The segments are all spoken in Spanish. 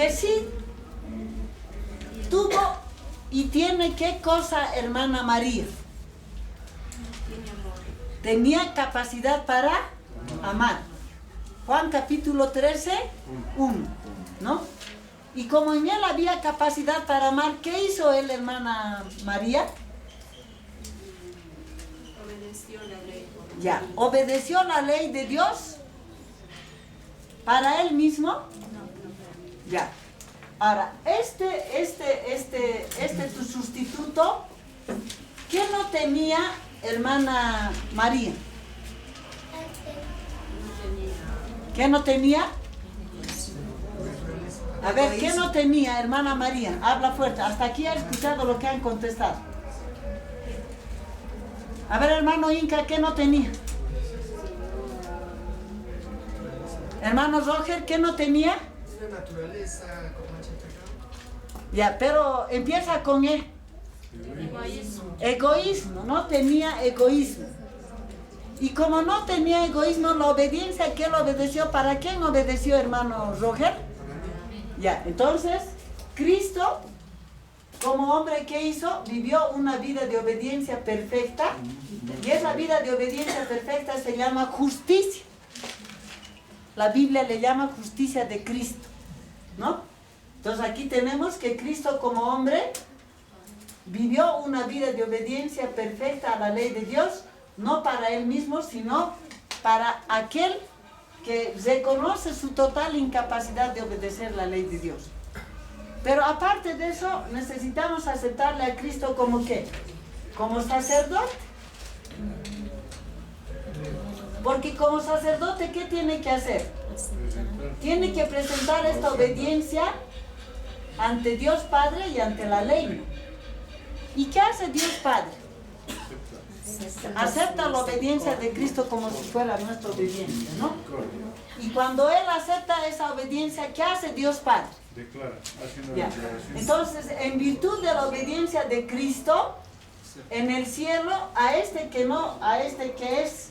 que sí tuvo y tiene, ¿qué cosa, hermana María? Tenía capacidad para amar. Juan capítulo 13, 1, ¿no? Y como en él había capacidad para amar, ¿qué hizo él, hermana María? Obedeció la ley. Ya, obedeció la ley de Dios para él mismo. Ya. Ahora, tu sustituto, ¿qué no tenía, hermana María? ¿Qué no tenía? A ver, ¿qué no tenía, hermana María? Habla fuerte. Hasta aquí ha escuchado lo que han contestado. A ver, hermano Inca, ¿qué no tenía? Hermano Roger, ¿qué no tenía? Una naturaleza con mancha de pecado. Ya, pero empieza con E. Egoísmo. Egoísmo, no tenía egoísmo. Y como no tenía egoísmo, la obediencia que él obedeció, ¿para quién obedeció, hermano Roger? Ya, entonces, Cristo, como hombre, ¿qué hizo? Vivió una vida de obediencia perfecta. Y esa vida de obediencia perfecta se llama justicia. La Biblia le llama justicia de Cristo, ¿no? Entonces aquí tenemos que Cristo como hombre vivió una vida de obediencia perfecta a la ley de Dios, no para él mismo, sino para aquel que reconoce su total incapacidad de obedecer la ley de Dios. Pero aparte de eso, necesitamos aceptarle a Cristo como ¿qué? Como sacerdote. Porque como sacerdote, ¿qué tiene que hacer? Tiene que presentar esta obediencia ante Dios Padre y ante la ley. ¿Y qué hace Dios Padre? Acepta la obediencia de Cristo como si fuera nuestra obediencia, ¿no? Y cuando Él acepta esa obediencia, ¿qué hace Dios Padre? Declara, haciendo Ya. declaración. Entonces, en virtud de la obediencia de Cristo, en el cielo, a este que es,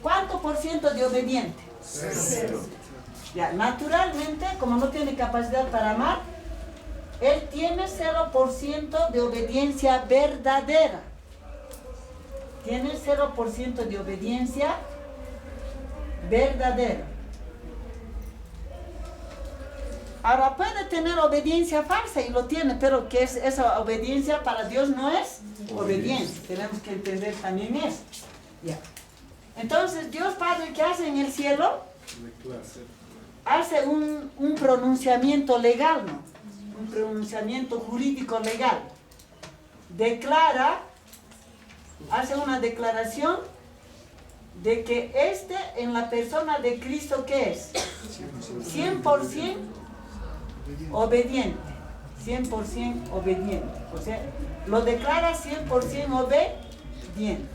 ¿cuánto por ciento de obediente? 0. Ya, naturalmente, como no tiene capacidad para amar, él tiene 0% de obediencia verdadera. Tiene 0% de obediencia verdadera. Ahora puede tener obediencia falsa y lo tiene, pero que es esa obediencia para Dios no es obediencia. Tenemos que entender también eso. Ya. Entonces, Dios Padre, ¿qué hace en el cielo? Declara. Hace un pronunciamiento legal, ¿no? Un pronunciamiento jurídico legal. Declara, hace una declaración de que en la persona de Cristo, ¿qué es? 100% obediente. 100% obediente. O sea, lo declara 100% obediente.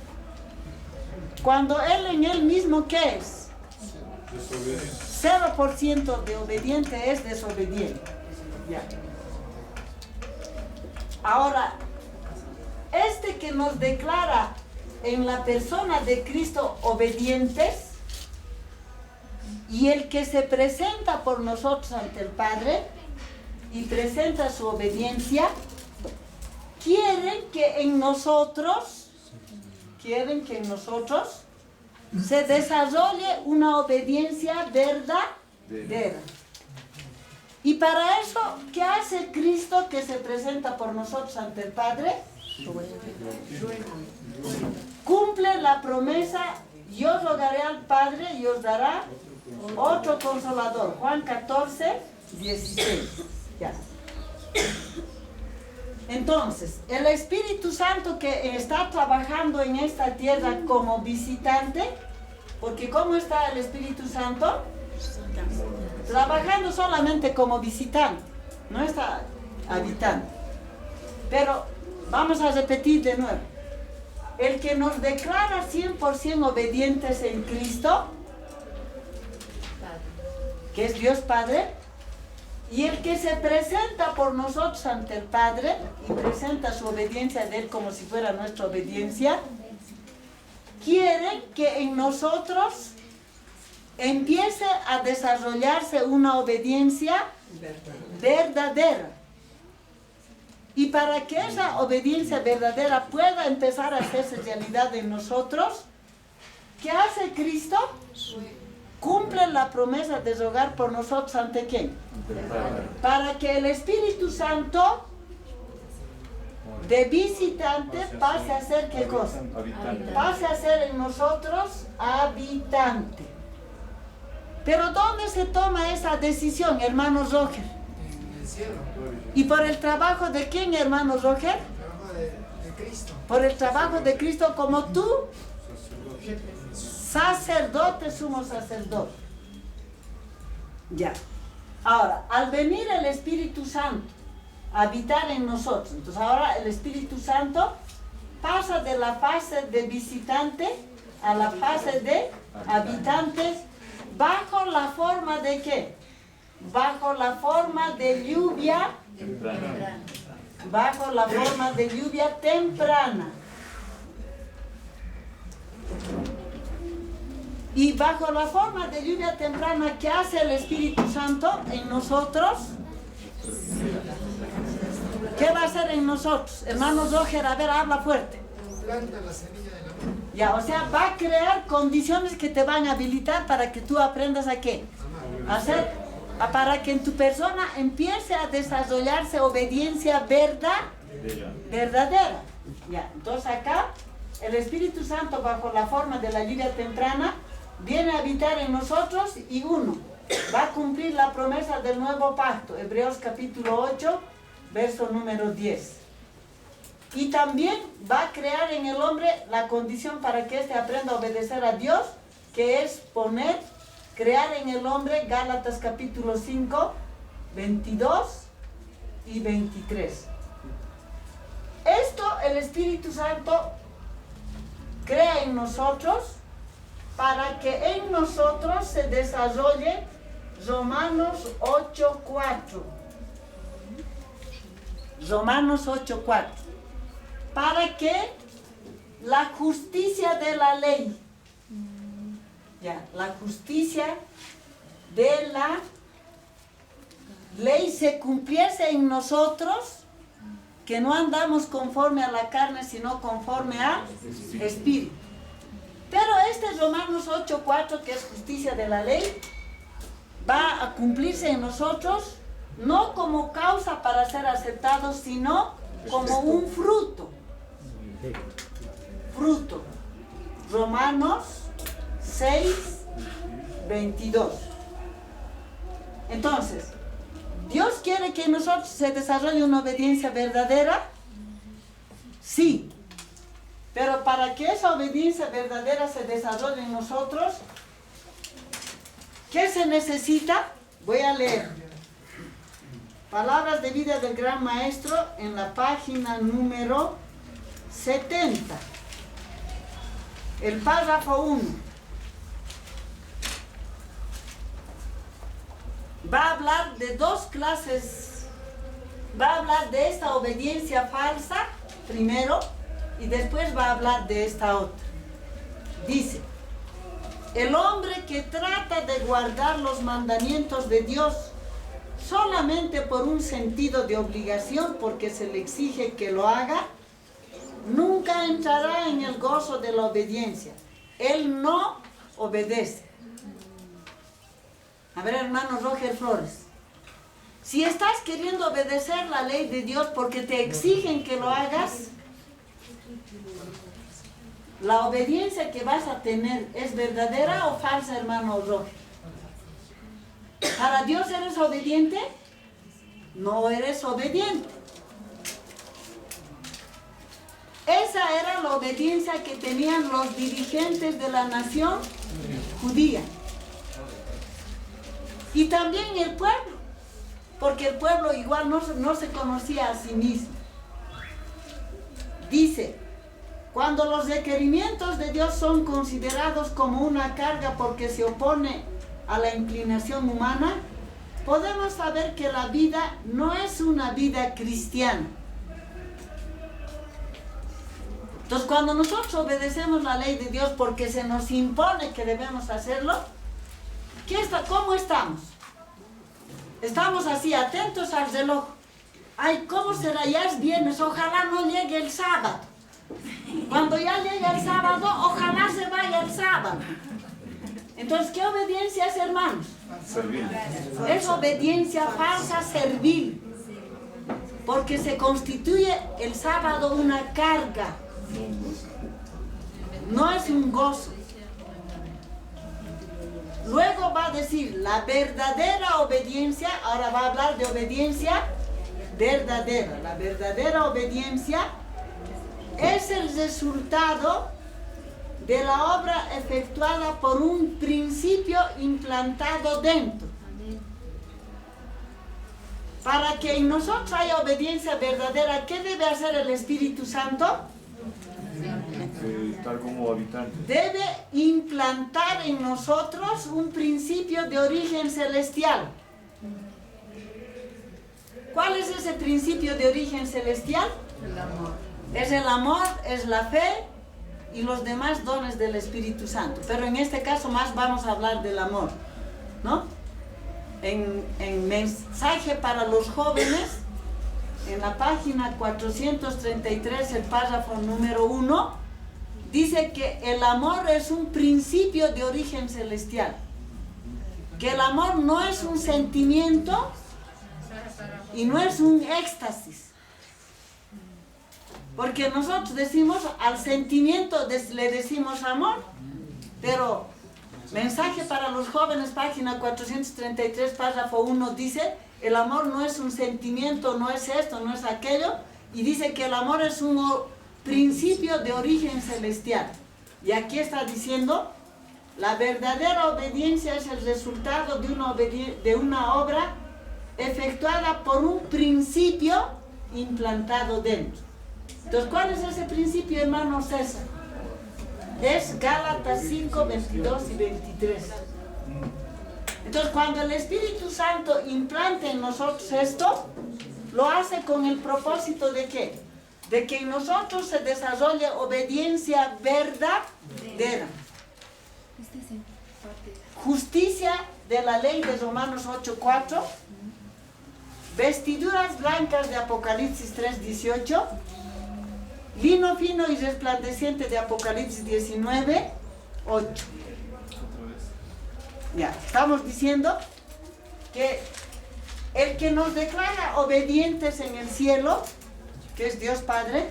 Cuando él en él mismo, ¿qué es? Desobediente. 0% de obediente es desobediente. Ya. Ahora, que nos declara en la persona de Cristo obedientes y el que se presenta por nosotros ante el Padre y presenta su obediencia, quieren que en nosotros se desarrolle una obediencia verdadera. Y para eso, ¿qué hace Cristo que se presenta por nosotros ante el Padre? Cumple la promesa: yo rogaré al Padre y os dará otro consolador. Juan 14, 16. Ya. Entonces, el Espíritu Santo que está trabajando en esta tierra como visitante, porque ¿cómo está el Espíritu Santo? Trabajando solamente como visitante, no está habitando. Pero vamos a repetir de nuevo. El que nos declara 100% obedientes en Cristo, que es Dios Padre, y el que se presenta por nosotros ante el Padre y presenta su obediencia de Él como si fuera nuestra obediencia, quieren que en nosotros empiece a desarrollarse una obediencia verdadera. Y para que esa obediencia verdadera pueda empezar a hacerse realidad en nosotros, ¿qué hace Cristo? Cumple la promesa de rogar por nosotros ¿ante quién? Para que el Espíritu Santo de visitante pase a ser ¿qué cosa? Pase a ser en nosotros habitante. Pero ¿dónde se toma esa decisión, hermano Roger? En el cielo. ¿Y por el trabajo de quién, hermano Roger? El trabajo de Cristo. Por el trabajo de Cristo como tú, sacerdote, sumo sacerdote. Ya. Ahora, al venir el Espíritu Santo a habitar en nosotros, entonces ahora el Espíritu Santo pasa de la fase de visitante a la fase de habitantes, bajo la forma de ¿qué? Bajo la forma de lluvia temprana. Bajo la forma de lluvia temprana. Y bajo la forma de lluvia temprana, ¿qué hace el Espíritu Santo en nosotros? ¿Qué va a hacer en nosotros? Hermano Roger, a ver, habla fuerte. Planta la semilla del amor. Ya, o sea, va a crear condiciones que te van a habilitar para que tú aprendas a qué. A hacer, para que en tu persona empiece a desarrollarse obediencia verdadera. Ya, entonces acá, el Espíritu Santo bajo la forma de la lluvia temprana viene a habitar en nosotros y uno, va a cumplir la promesa del nuevo pacto, Hebreos capítulo 8, verso número 10. Y también va a crear en el hombre la condición para que éste aprenda a obedecer a Dios, que es crear en el hombre, Gálatas capítulo 5, 22 y 23. Esto el Espíritu Santo crea en nosotros para que en nosotros se desarrolle Romanos 8:4. Romanos 8:4. Para que la justicia de la ley, la justicia de la ley se cumpliese en nosotros, que no andamos conforme a la carne, sino conforme al Espíritu. Pero este Romanos 8:4, que es justicia de la ley, va a cumplirse en nosotros, no como causa para ser aceptados, sino como un fruto. Fruto. Romanos 6:22. Entonces, ¿Dios quiere que en nosotros se desarrolle una obediencia verdadera? Sí. Pero para que esa obediencia verdadera se desarrolle en nosotros, ¿qué se necesita? Voy a leer. Palabras de vida del Gran Maestro en la página número 70. El párrafo 1. Va a hablar de dos clases. Va a hablar de esta obediencia falsa, primero, y después va a hablar de esta otra. Dice, el hombre que trata de guardar los mandamientos de Dios solamente por un sentido de obligación, porque se le exige que lo haga, nunca entrará en el gozo de la obediencia. Él no obedece. A ver, hermano Roger Flores, si estás queriendo obedecer la ley de Dios porque te exigen que lo hagas, ¿la obediencia que vas a tener es verdadera o falsa, hermano Roger? ¿Para Dios eres obediente? No eres obediente. Esa era la obediencia que tenían los dirigentes de la nación judía. Y también el pueblo, porque el pueblo igual no se conocía a sí mismo. Dice, cuando los requerimientos de Dios son considerados como una carga porque se opone a la inclinación humana, podemos saber que la vida no es una vida cristiana. Entonces, cuando nosotros obedecemos la ley de Dios porque se nos impone que debemos hacerlo, ¿cómo estamos? estamos así atentos al reloj. Ay, ¿cómo será? Ya es viernes, ojalá no llegue el sábado. Cuando ya llegue el sábado, ojalá se vaya el sábado. Entonces, ¿qué obediencia es, hermanos? Servir. Es obediencia falsa servil. Porque se constituye el sábado una carga. No es un gozo. Luego va a decir la verdadera obediencia. Ahora va a hablar de obediencia verdadera. La verdadera obediencia es el resultado de la obra efectuada por un principio implantado dentro. Para que en nosotros haya obediencia verdadera, ¿qué debe hacer el Espíritu Santo? Estar como habitante. Debe implantar en nosotros un principio de origen celestial. ¿Cuál es ese principio de origen celestial? El amor. Es el amor, es la fe y los demás dones del Espíritu Santo. Pero en este caso más vamos a hablar del amor, ¿no? En mensaje para los jóvenes, en la página 433, el párrafo número 1, dice que el amor es un principio de origen celestial. Que el amor no es un sentimiento y no es un éxtasis. Porque nosotros decimos, al sentimiento le decimos amor, pero mensaje para los jóvenes, página 433, párrafo 1, dice, el amor no es un sentimiento, no es esto, no es aquello, y dice que el amor es un principio de origen celestial. Y aquí está diciendo, la verdadera obediencia es el resultado de una obra efectuada por un principio implantado dentro. Entonces, ¿cuál es ese principio, hermano César? Es Gálatas 5, 22 y 23. Entonces, cuando el Espíritu Santo implante en nosotros esto, lo hace con el propósito ¿de qué? De que en nosotros se desarrolle obediencia verdadera. Justicia de la ley de Romanos 8:4. Vestiduras blancas de Apocalipsis 3:18. Lino fino y resplandeciente de Apocalipsis 19:8. Ya, estamos diciendo que el que nos declara obedientes en el cielo, que es Dios Padre,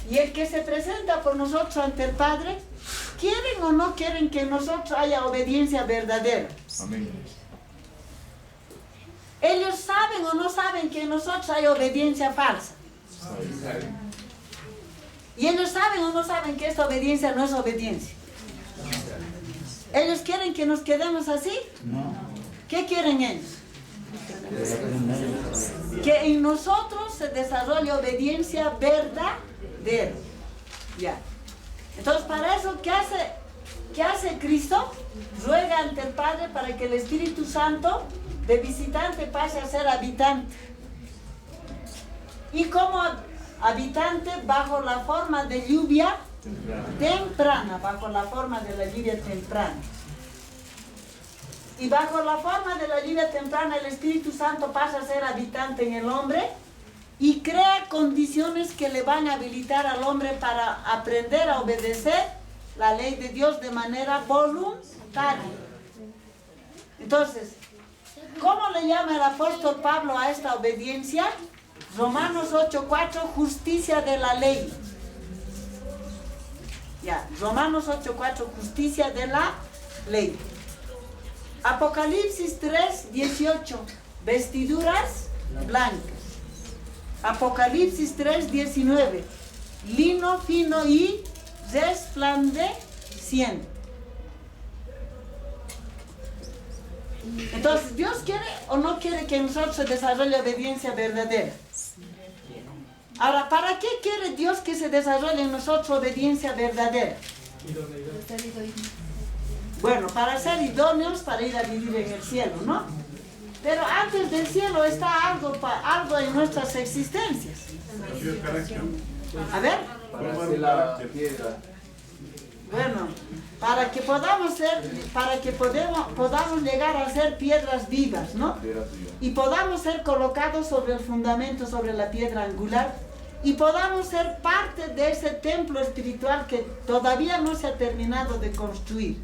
y el que se presenta por nosotros ante el Padre, ¿quieren o no quieren que en nosotros haya obediencia verdadera? Amén. ¿Ellos saben o no saben que en nosotros hay obediencia falsa? ¿Y ellos saben o no saben que esta obediencia no es obediencia? ¿Ellos quieren que nos quedemos así? ¿Qué quieren ellos? Que en nosotros se desarrolle obediencia verdadera. Ya. Entonces, para eso, ¿qué hace Cristo? Ruega ante el Padre para que el Espíritu Santo de visitante pase a ser habitante. Y como habitante bajo la forma de lluvia temprana, bajo la forma de la lluvia temprana. Y bajo la forma de la lluvia temprana el Espíritu Santo pasa a ser habitante en el hombre y crea condiciones que le van a habilitar al hombre para aprender a obedecer la ley de Dios de manera voluntaria. Entonces, ¿cómo le llama el apóstol Pablo a esta obediencia? Romanos 8:4, justicia de la ley. Ya, Romanos 8:4, justicia de la ley. Apocalipsis 3:18, vestiduras blancas. Apocalipsis 3:19, lino fino y resplandeciente. Entonces, ¿Dios quiere o no quiere que nosotros se desarrolle obediencia verdadera? Ahora, ¿para qué quiere Dios que se desarrolle en nosotros obediencia verdadera? Bueno, para ser idóneos, para ir a vivir en el cielo, ¿no? Pero antes del cielo está algo en nuestras existencias. A ver. Para hacer la piedra. Bueno, para que podamos llegar a ser piedras vivas, ¿no? Y podamos ser colocados sobre el fundamento, sobre la piedra angular, y podamos ser parte de ese templo espiritual que todavía no se ha terminado de construir.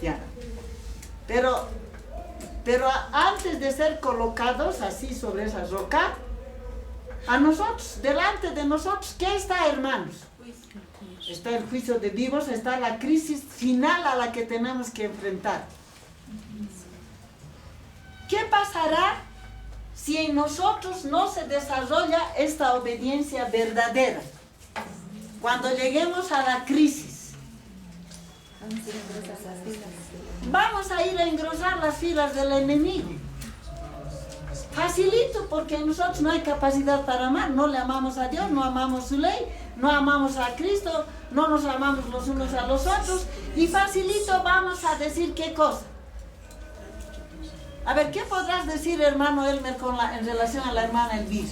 Ya. Pero antes de ser colocados así sobre esa roca, a nosotros, delante de nosotros, ¿qué está, hermanos? Está el juicio de vivos, está la crisis final a la que tenemos que enfrentar. ¿Qué pasará si en nosotros no se desarrolla esta obediencia verdadera? Cuando lleguemos a la crisis, vamos a ir a engrosar las filas del enemigo. Facilito, porque en nosotros no hay capacidad para amar, no le amamos a Dios, no amamos su ley, no amamos a Cristo, no nos amamos los unos a los otros, y facilito vamos a decir qué cosa. A ver, ¿qué podrás decir, hermano Elmer, en relación a la hermana Elvira?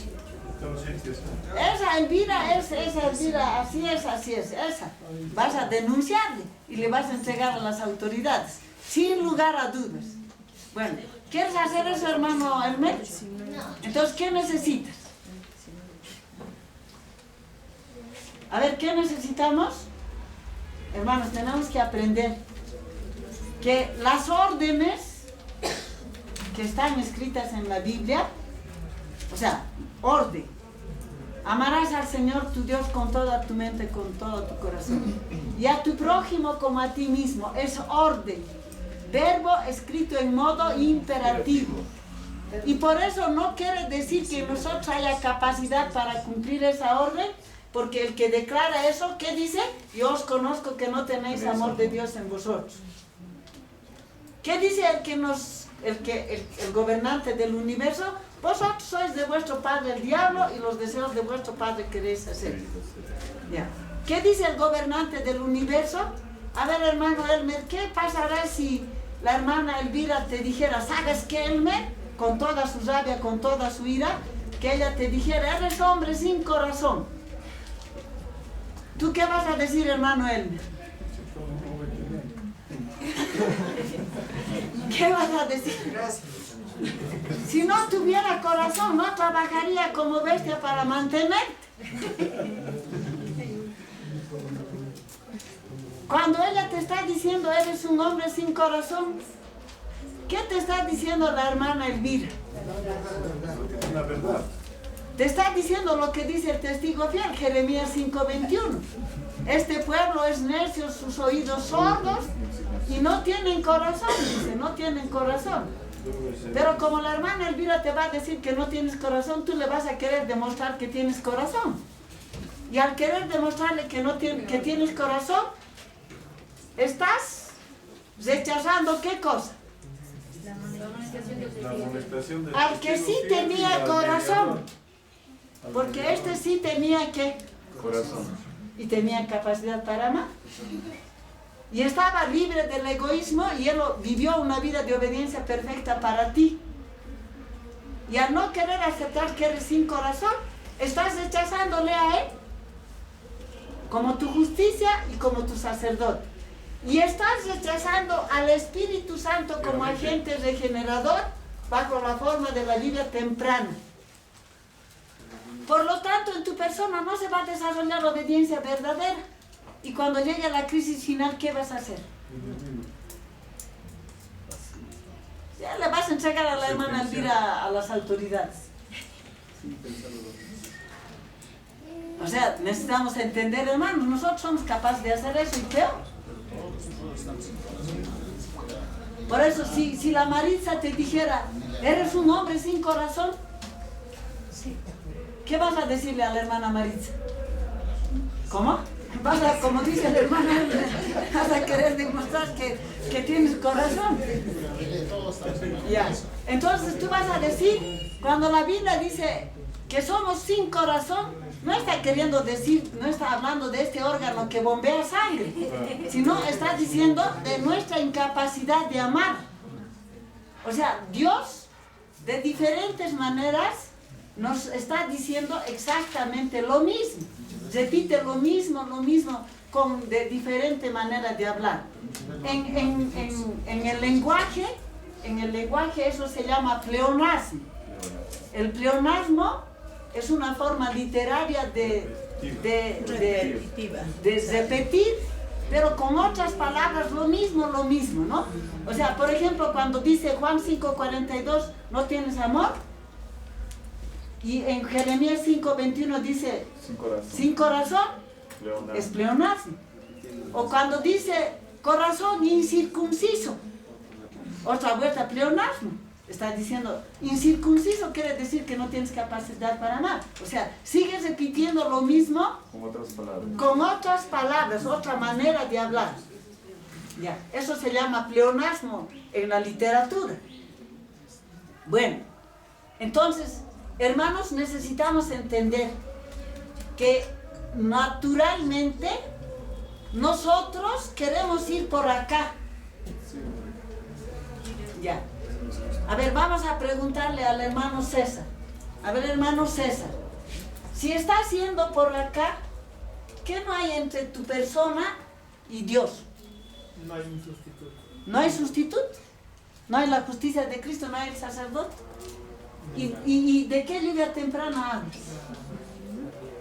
Esa Elvira, esa Elvira, así es, esa. Vas a denunciarle y le vas a entregar a las autoridades, sin lugar a dudas. Bueno, ¿quieres hacer eso, hermano Elmer? Entonces, ¿qué necesitas? A ver, ¿qué necesitamos? Hermanos, tenemos que aprender que las órdenes que están escritas en la Biblia, o sea, orden. Amarás al Señor tu Dios con toda tu mente, con todo tu corazón. Y a tu prójimo como a ti mismo. Es orden. Verbo escrito en modo imperativo. Y por eso no quiere decir que nosotros haya capacidad para cumplir esa orden, porque el que declara eso, ¿qué dice? Yo os conozco que no tenéis amor de Dios en vosotros. ¿Qué dice el gobernante del universo? Vosotros sois de vuestro padre el diablo y los deseos de vuestro padre queréis hacer. Ya. ¿Qué dice el gobernante del universo? A ver, hermano Elmer, ¿qué pasará si la hermana Elvira te dijera, ¿sabes qué, Elmer? Con toda su rabia, con toda su ira, que ella te dijera, eres hombre sin corazón. ¿Tú qué vas a decir, hermano Elmer? ¿Qué vas a decir? Si no tuviera corazón, no trabajaría como bestia para mantenerte. Cuando ella te está diciendo, eres un hombre sin corazón, ¿qué te está diciendo la hermana Elvira? La verdad. Te está diciendo lo que dice el testigo fiel, Jeremías 5:21. Este pueblo es necio, sus oídos sordos y no tienen corazón, dice, no tienen corazón. Pero como la hermana Elvira te va a decir que no tienes corazón, tú le vas a querer demostrar que tienes corazón. Y al querer demostrarle que tienes corazón, estás rechazando ¿qué cosa? La amonestación del Al que sí testigo fiel y tenía al corazón. mediador. Porque este sí tenía ¿qué? Corazón. Y tenía capacidad para amar. Y estaba libre del egoísmo y él vivió una vida de obediencia perfecta para ti. Y al no querer aceptar que eres sin corazón, estás rechazándole a él como tu justicia y como tu sacerdote. Y estás rechazando al Espíritu Santo como agente regenerador bajo la forma de la vida temprana. Por lo tanto, en tu persona no se va a desarrollar obediencia verdadera. Y cuando llegue a la crisis final, ¿qué vas a hacer? Ya le vas a entregar a la hermana Elvira a las autoridades. O sea, necesitamos entender, hermano, nosotros somos capaces de hacer eso y peor. Por eso, si la Maritza te dijera, eres un hombre sin corazón, ¿qué vas a decirle a la hermana Maritza? ¿Cómo? Como dice la hermana, vas a querer demostrar que tienes corazón. Ya. Entonces tú vas a decir, cuando la Biblia dice que somos sin corazón, no está queriendo decir, no está hablando de este órgano que bombea sangre, sino está diciendo de nuestra incapacidad de amar. O sea, Dios de diferentes maneras nos está diciendo exactamente lo mismo. Repite lo mismo, de diferente manera de hablar. En el lenguaje eso se llama pleonasmo. El pleonasmo es una forma literaria de repetir, pero con otras palabras lo mismo, ¿no? O sea, por ejemplo, cuando dice Juan 5:42, no tienes amor, y en Jeremías 5:21 dice, sin corazón, es pleonasmo. O cuando dice corazón incircunciso, otra vuelta, pleonasmo. Está diciendo, incircunciso quiere decir que no tienes capacidad para amar. O sea, sigues repitiendo lo mismo con otras palabras, otra manera de hablar. Ya, eso se llama pleonasmo en la literatura. Bueno, entonces, hermanos, necesitamos entender que naturalmente nosotros queremos ir por acá. Ya. A ver, vamos a preguntarle al hermano César. A ver, hermano César, si estás yendo por acá, ¿qué no hay entre tu persona y Dios? No hay un sustituto. ¿No hay sustituto? ¿No hay la justicia de Cristo? ¿No hay el sacerdote? ¿Y de qué lluvia temprana hablas?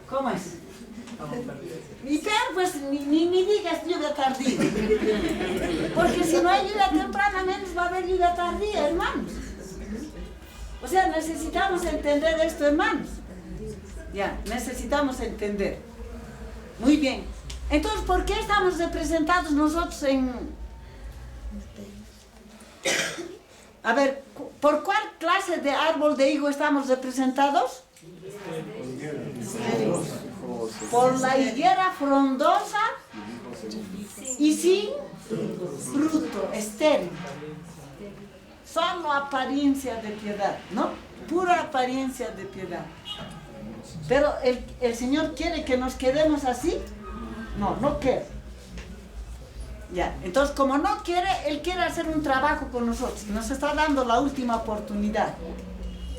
¿Cómo es? Y peor, pues, ni digas lluvia tardía. Porque si no hay lluvia temprana, menos va a haber lluvia tardía, hermanos. O sea, necesitamos entender esto, hermanos. Ya, necesitamos entender. Muy bien. Entonces, ¿por qué estamos representados nosotros en... A ver, ¿por cuál clase de árbol de higo estamos representados? Por la higuera frondosa y sin fruto, estéril. Solo apariencia de piedad, ¿no? Pura apariencia de piedad. Pero el Señor quiere que nos quedemos así. No quiere. Ya, entonces como no quiere, Él quiere hacer un trabajo con nosotros. Nos está dando la última oportunidad.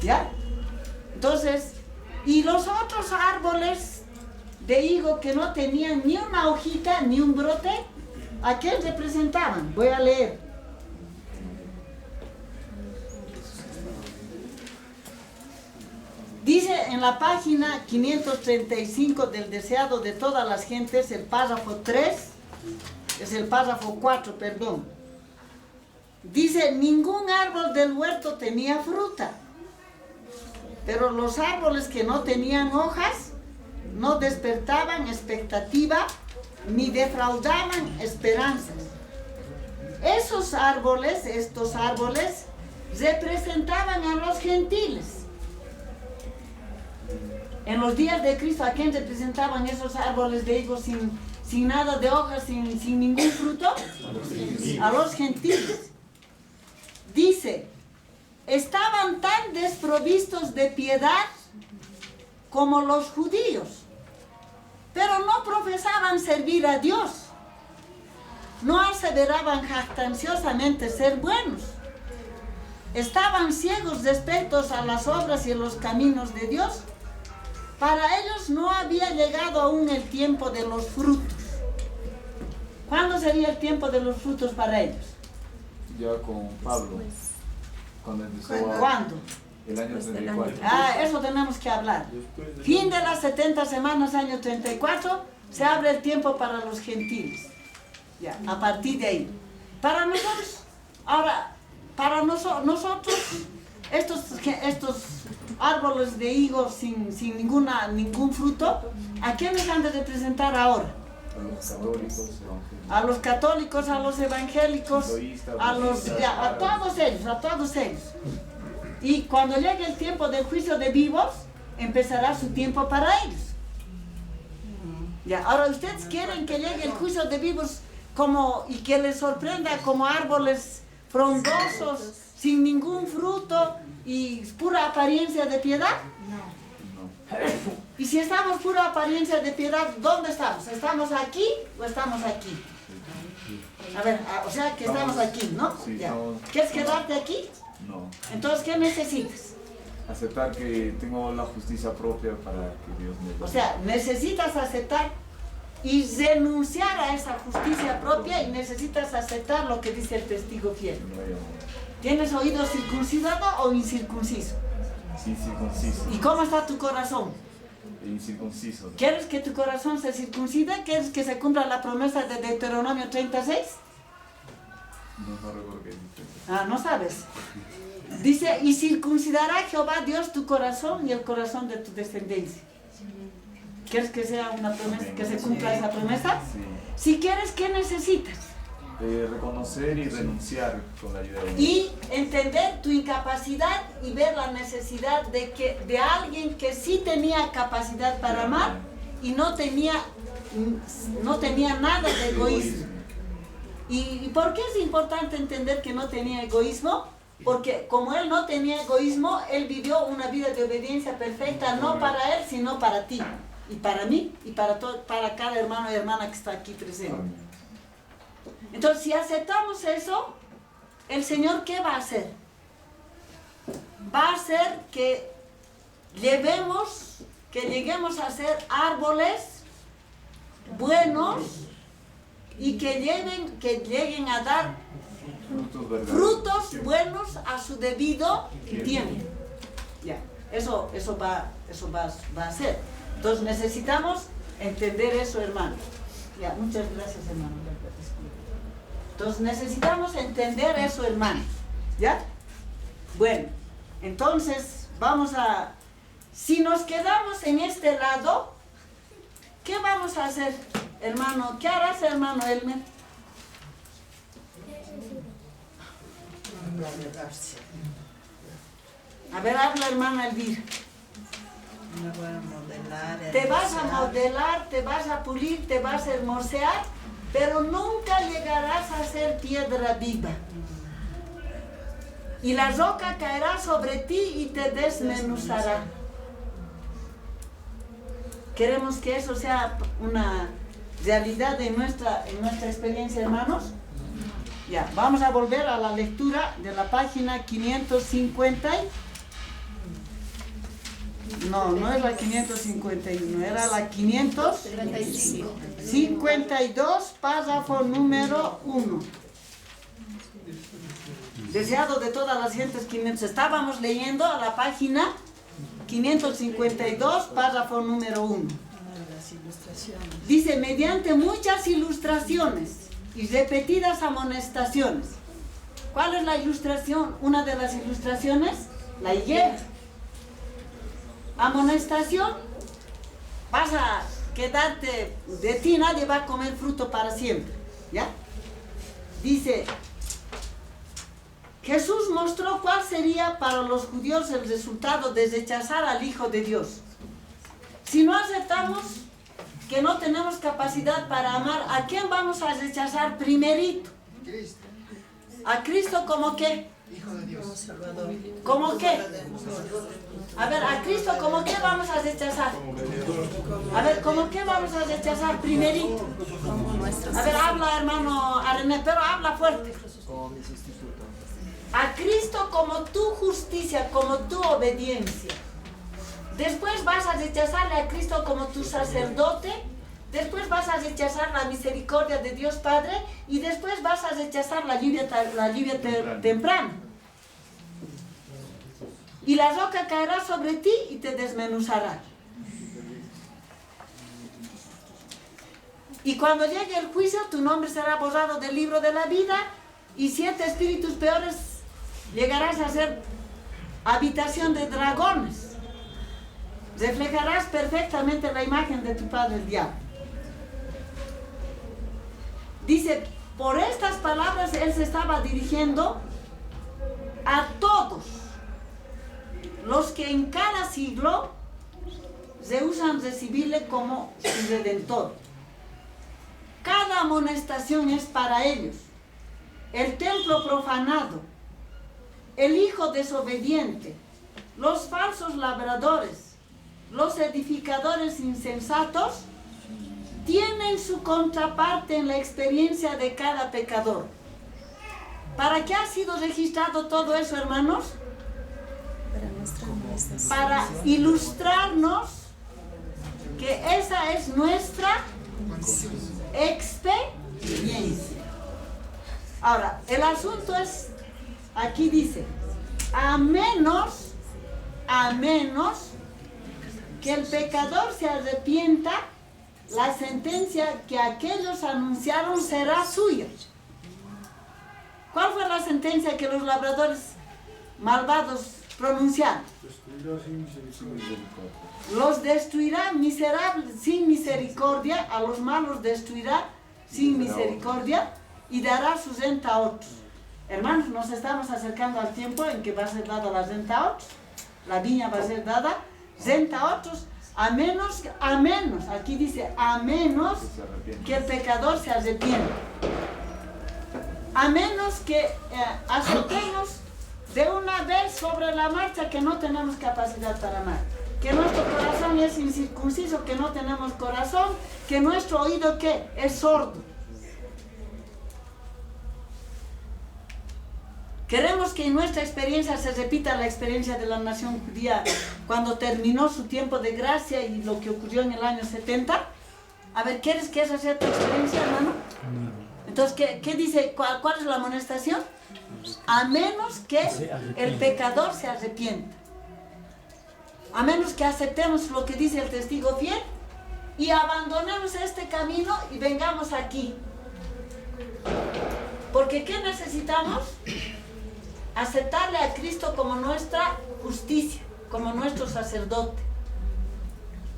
¿Ya? Entonces, y los otros árboles de higo que no tenían ni una hojita ni un brote, ¿a qué representaban? Voy a leer. Dice en la página 535 del Deseado de todas las gentes, el párrafo 3, es el párrafo 4, perdón. Dice, ningún árbol del huerto tenía fruta, pero los árboles que no tenían hojas no despertaban expectativa ni defraudaban esperanzas. Estos árboles representaban a los gentiles. En los días de Cristo, ¿a quién representaban esos árboles de higos sin nada de hojas, sin ningún fruto? A los gentiles. Dice, estaban tan desprovistos de piedad como los judíos, pero no profesaban servir a Dios. No aseveraban jactanciosamente ser buenos. Estaban ciegos respecto a las obras y los caminos de Dios. Para ellos no había llegado aún el tiempo de los frutos. ¿Cuándo sería el tiempo de los frutos para ellos? Ya con Pablo. Cuando empezó a... ¿Cuándo? El año 34. Eso tenemos que hablar. Fin de las 70 semanas, año 34, se abre el tiempo para los gentiles. Ya, a partir de ahí. Para nosotros, ahora, para nosotros, estos árboles de higos sin ningún fruto, ¿a quiénes han de representar ahora? A los católicos, a los evangélicos, a todos ellos. Y cuando llegue el tiempo del juicio de vivos, empezará su tiempo para ellos. Ya, ahora ustedes quieren que llegue el juicio de vivos y que les sorprenda como árboles frondosos, sin ningún fruto y pura apariencia de piedad. No. Y si estamos pura apariencia de piedad, ¿dónde estamos? ¿Estamos aquí o estamos aquí? A ver, o sea que estamos aquí, ¿no? Sí, ya. ¿Quieres quedarte aquí? No. Entonces, ¿qué necesitas? Aceptar que tengo la justicia propia para que Dios me... O sea, necesitas aceptar y renunciar a esa justicia propia, y necesitas aceptar lo que dice el testigo fiel. ¿Tienes oído circuncidado o incircunciso? Incircunciso. ¿Y cómo está tu corazón? Incircunciso. ¿Quieres que tu corazón se circuncide? ¿Quieres que se cumpla la promesa de Deuteronomio 36? No recuerdo qué dice. Ah, no sabes. Dice, y circuncidará Jehová Dios tu corazón y el corazón de tu descendencia. ¿Quieres que sea una promesa, que se cumpla esa promesa? Sí. Si quieres, ¿qué necesitas? Reconocer y renunciar con la ayuda de Dios. Y entender tu incapacidad y ver la necesidad de alguien que sí tenía capacidad para amar y no tenía nada de egoísmo. ¿Y por qué es importante entender que no tenía egoísmo? Porque como él no tenía egoísmo, él vivió una vida de obediencia perfecta, no para él, sino para ti, y para mí, y para cada hermano y hermana que está aquí presente. Entonces, si aceptamos eso, el Señor, ¿qué va a hacer? Va a hacer que lleguemos a ser árboles buenos y que lleguen a dar frutos buenos a su debido tiempo. Ya, eso va a hacer. Entonces necesitamos entender eso, hermano. Ya, muchas gracias, hermano. Entonces necesitamos entender eso, hermano. ¿Ya? Bueno, entonces vamos a... Si nos quedamos en este lado, ¿qué vamos a hacer, hermano? ¿Qué harás, hermano Elmer? A ver, habla, hermana Elvira. Me voy a modelar. Te vas a modelar, te vas a pulir, te vas a hermosear, pero nunca llegarás a ser piedra viva. Y la roca caerá sobre ti y te desmenuzará. Queremos que eso sea una realidad en nuestra experiencia, hermanos. Ya, vamos a volver a la lectura de la página 550. No es la 551, era la 552, párrafo número 1. Deseado de todas las gentes 500. Estábamos leyendo a la página 552, párrafo número 1. Dice, mediante muchas ilustraciones y repetidas amonestaciones. ¿Cuál es la ilustración? Una de las ilustraciones, la higuera. Amonestación, vas a quedarte, de ti nadie va a comer fruto para siempre, ¿ya? Dice, Jesús mostró cuál sería para los judíos el resultado de rechazar al Hijo de Dios. Si no aceptamos que no tenemos capacidad para amar, ¿a quién vamos a rechazar primerito? Cristo, ¿A Cristo como qué? Hijo de Dios. Salvador. ¿Cómo qué? A ver, ¿a Cristo como qué vamos a rechazar? A ver, ¿cómo qué vamos a rechazar primerito? A ver, habla, hermano Arené, pero habla fuerte. A Cristo como tu justicia, como tu obediencia. Después vas a rechazarle a Cristo como tu sacerdote. Después vas a rechazar la misericordia de Dios Padre. Y después vas a rechazar la lluvia temprana. Y la roca caerá sobre ti y te desmenuzará. Y cuando llegue el juicio, tu nombre será borrado del libro de la vida. Y 7 espíritus peores llegarás a ser habitación de dragones. Reflejarás perfectamente la imagen de tu padre el diablo. Dice, por estas palabras él se estaba dirigiendo a todos los que en cada siglo rehusan recibirle como su redentor. Cada amonestación es para ellos. El templo profanado, el hijo desobediente, los falsos labradores, los edificadores insensatos, tienen su contraparte en la experiencia de cada pecador. ¿Para qué ha sido registrado todo eso, hermanos? Para ilustrarnos que esa es nuestra experiencia. Ahora, el asunto es, aquí dice, a menos que el pecador se arrepienta, la sentencia que aquellos anunciaron será suya. ¿Cuál fue la sentencia que los labradores malvados pronunciaron? Destruirá sin misericordia. Los destruirá miserables, sin misericordia, a los malos destruirá sin misericordia y dará su renta a otros. Hermanos, nos estamos acercando al tiempo en que va a ser dada la renta a otros. La viña va a ser dada renta a otros, a menos, aquí dice, a menos que el pecador se arrepienta. A menos que aceptemos de una vez sobre la marcha que no tenemos capacidad para amar, que nuestro corazón es incircunciso, que no tenemos corazón, que nuestro oído ¿qué? Es sordo. Queremos que en nuestra experiencia se repita la experiencia de la nación judía cuando terminó su tiempo de gracia y lo que ocurrió en el año 70. A ver, ¿quieres que esa sea tu experiencia, hermano? Entonces, ¿qué dice? ¿Cuál es la amonestación? A menos que el pecador se arrepienta. A menos que aceptemos lo que dice el testigo fiel y abandonemos este camino y vengamos aquí. Porque ¿qué necesitamos? Aceptarle a Cristo como nuestra justicia, como nuestro sacerdote.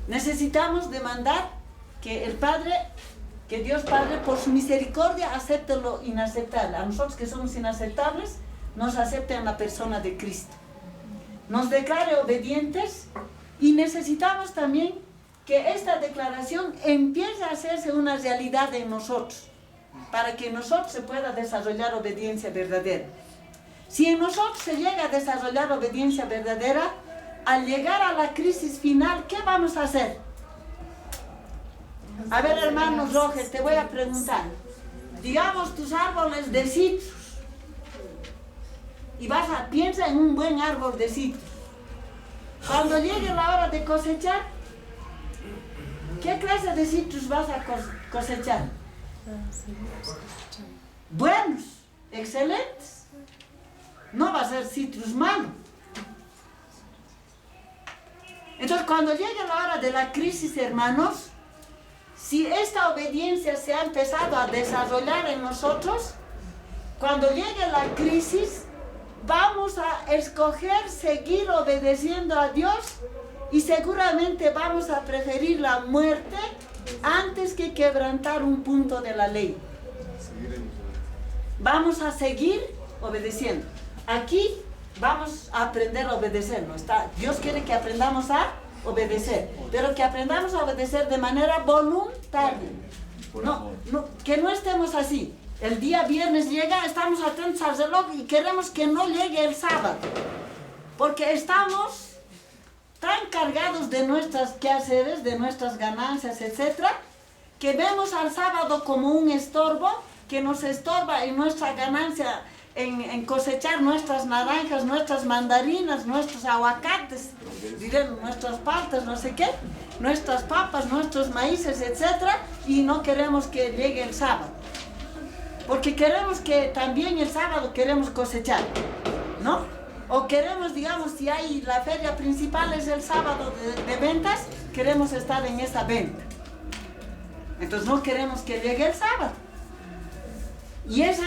Necesitamos demandar que el Padre, que Dios Padre, por su misericordia, acepte lo inaceptable. A nosotros que somos inaceptables, nos acepte en la persona de Cristo. Nos declare obedientes y necesitamos también que esta declaración empiece a hacerse una realidad en nosotros, para que en nosotros se pueda desarrollar obediencia verdadera. Si en nosotros se llega a desarrollar obediencia verdadera, al llegar a la crisis final, ¿qué vamos a hacer? A ver, hermano Roger, te voy a preguntar. Digamos tus árboles de citrus. Y piensa en un buen árbol de citrus. Cuando llegue la hora de cosechar, ¿qué clase de citrus vas a cosechar? Buenos, excelentes. No va a ser citrus malo. Entonces, cuando llegue la hora de la crisis, hermanos, si esta obediencia se ha empezado a desarrollar en nosotros, cuando llegue la crisis, vamos a escoger seguir obedeciendo a Dios y seguramente vamos a preferir la muerte antes que quebrantar un punto de la ley. Vamos a seguir obedeciendo. Aquí vamos a aprender a obedecer, ¿no está? Dios quiere que aprendamos a obedecer, pero que aprendamos a obedecer de manera voluntaria. Que no estemos así. El día viernes llega, estamos atentos al reloj y queremos que no llegue el sábado, porque estamos tan cargados de nuestros quehaceres, de nuestras ganancias, etcétera, que vemos al sábado como un estorbo que nos estorba en nuestra ganancia, en cosechar nuestras naranjas, nuestras mandarinas, nuestros aguacates, nuestras paltas, no sé qué, nuestras papas, nuestros maíces, etcétera, y no queremos que llegue el sábado. Porque queremos que también el sábado queremos cosechar, ¿no? O queremos, digamos, si hay la feria principal es el sábado de ventas, queremos estar en esa venta. Entonces no queremos que llegue el sábado. Y este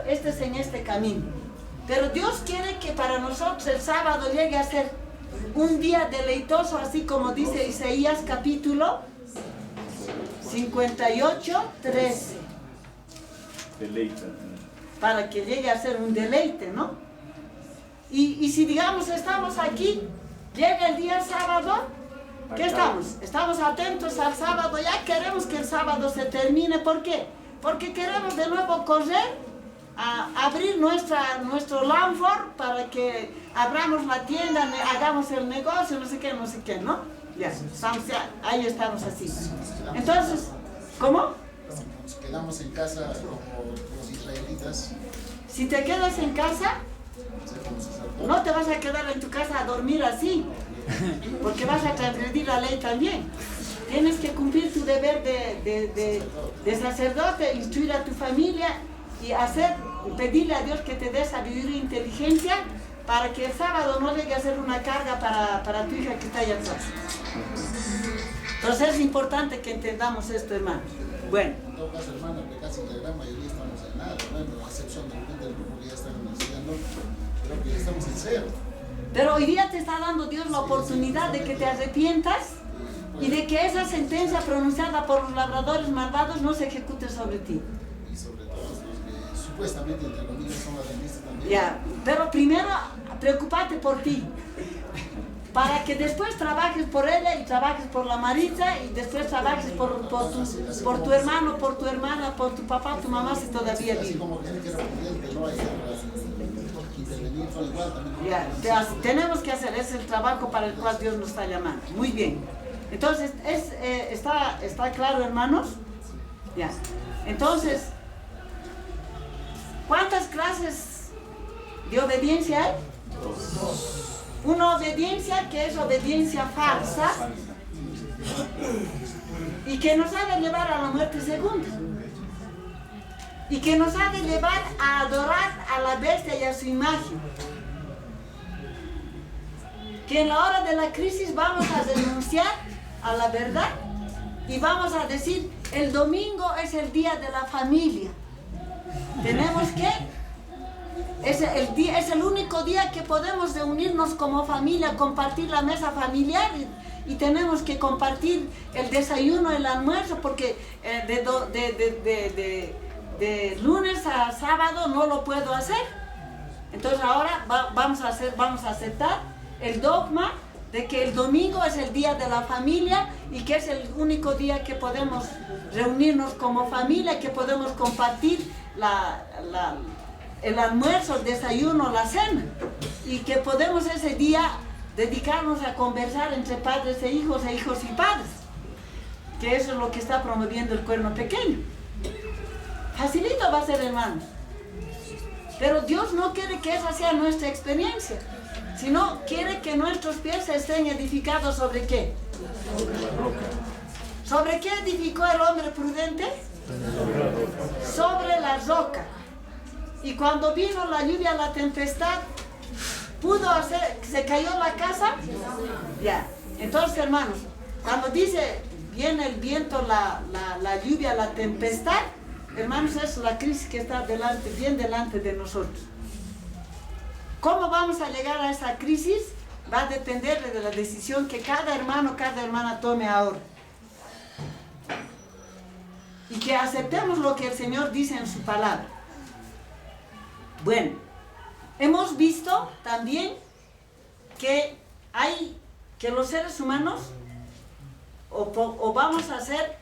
es en este camino. Pero Dios quiere que para nosotros el sábado llegue a ser un día deleitoso, así como dice Isaías capítulo 58, 13. Deleita. Para que llegue a ser un deleite, ¿no? Y si digamos estamos aquí, llega el día sábado, ¿qué estamos? Estamos atentos al sábado, ya queremos que el sábado se termine. ¿Por qué? Porque queremos de nuevo correr a abrir nuestro Lanford para que abramos la tienda, hagamos el negocio, no sé qué, ¿no? Ya, ahí estamos así. Entonces, ¿cómo? Nos quedamos en casa como los israelitas. Si te quedas en casa, no te vas a quedar en tu casa a dormir así, porque vas a transgredir la ley también. tienes que cumplir tu deber de sacerdote, instruir a tu familia y pedirle a Dios que te dé sabiduría e inteligencia para que el sábado no llegue a ser una carga para tu hija que está allá atrás. Entonces es importante que entendamos esto, hermano. Bueno. En todo caso, hermano, que casi la gran mayoría estamos en nada, bueno, a excepción de repente del grupo que ya está en la universidad, no, creo que ya estamos en cero. Pero hoy día te está dando Dios la oportunidad de que te arrepientas y de que esa sentencia pronunciada por los labradores malvados no se ejecute sobre ti. Y sobre todo los que supuestamente entre comillas son adventistas también. Ya, pero primero preocúpate por ti, para que después trabajes por ella y trabajes por la Maritza y después trabajes por tu hermano, por tu hermana, por tu papá, tu mamá si todavía Así vive. como que era prudente, no hay que intervenir, son igual también. Ya, tenemos que hacer, es el trabajo para el cual Dios nos está llamando. Muy bien. Entonces, ¿está claro, hermanos? Ya. Entonces, ¿cuántas clases de obediencia hay? Una obediencia que es obediencia falsa y que nos ha de llevar a la muerte segunda y que nos ha de llevar a adorar a la bestia y a su imagen. Que en la hora de la crisis vamos a renunciar a la verdad y vamos a decir, el domingo es el día de la familia. Tenemos que, es el único día que podemos reunirnos como familia, compartir la mesa familiar y tenemos que compartir el desayuno, el almuerzo, porque de lunes a sábado no lo puedo hacer. Entonces ahora vamos a aceptar el dogma de que el domingo es el día de la familia y que es el único día que podemos reunirnos como familia, que podemos compartir el almuerzo, el desayuno, la cena, y que podemos ese día dedicarnos a conversar entre padres e hijos y padres, que eso es lo que está promoviendo el Cuerno Pequeño. Facilito va a ser, hermanos, pero Dios no quiere que esa sea nuestra experiencia, sino quiere que nuestros pies estén edificados ¿sobre qué? ¿Sobre qué edificó el hombre prudente? Sobre la roca. Y cuando vino la lluvia, la tempestad, ¿se cayó la casa? Ya. Entonces, hermanos, cuando dice viene el viento, la lluvia, la tempestad, hermanos, es la crisis que está bien delante de nosotros. ¿Cómo vamos a llegar a esa crisis? Va a depender de la decisión que cada hermano, cada hermana tome ahora. Y que aceptemos lo que el Señor dice en su palabra. Bueno, hemos visto también que los seres humanos o vamos a ser